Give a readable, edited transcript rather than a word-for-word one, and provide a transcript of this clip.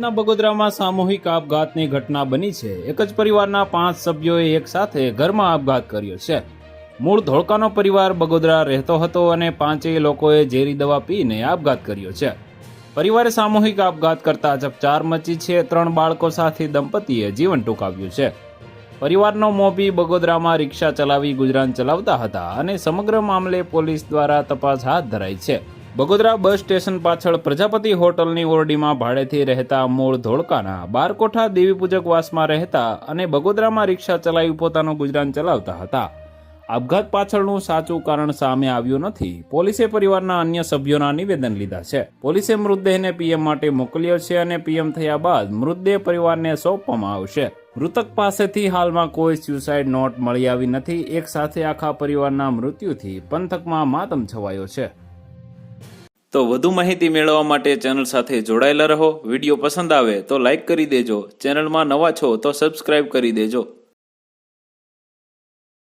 ગુજરાતના બગોદરામાં સામૂહિક આપઘાતની ઘટના બની છે। એક જ પરિવારના 5 સભ્યોએ એક સાથે ઘરમાં આપઘાત કર્યો છે। મૂળ ધોળકાનો પરિવાર બગોદરા રહેતો હતો અને 5 લોકોએ ઝેરી દવા પીને આપઘાત કર્યો છે। પરિવારે સામૂહિક આપઘાત કરતા ચકચાર મચી છે। 3 બાળકો સાથે દંપતીએ જીવન ટૂંકાવ્યું છે। પરિવારનો મોભી બગોદરામાં રિક્ષા ચલાવી ગુજરાન ચલાવતા હતા અને સમગ્ર મામલે પોલીસ દ્વારા તપાસ હાથ ધરાઈ છે। બગોદરા બસ સ્ટેશન પાછળ પ્રજાપતિ હોટલની ઓરડીમાં ભાડેથી રહેતા મૂળ ધોળકાના બારકોઠા દેવીપૂજકવાસમાં રહેતા અને બગોદરામાં રિક્ષા ચલાવી પોતાનું ગુજરાન ચલાવતા હતા। આપઘાત પાછળનું સાચું કારણ સામે આવ્યું નથી। પોલીસે પરિવારના અન્ય સભ્યોના નિવેદન લીધા છે। પોલીસે મૃતદેહને પીએમ માટે મોકલ્યો છે અને પીએમ થયા બાદ મૃતદેહ પરિવારને સોંપવામાં આવશે। મૃતક પાસેથી હાલમાં કોઈ સ્યુસાઇડ નોટ મળી આવી નથી। એક સાથે આખા પરિવારના મૃત્યુથી પંથકમાં માતમ છવાયો છે। તો વધુ માહિતી મેળવવા માટે ચેનલ સાથે જોડાયેલા રહો। વિડીયો પસંદ આવે તો લાઇક કરી દેજો। ચેનલમાં નવા છો તો સબસ્ક્રાઇબ કરી દેજો।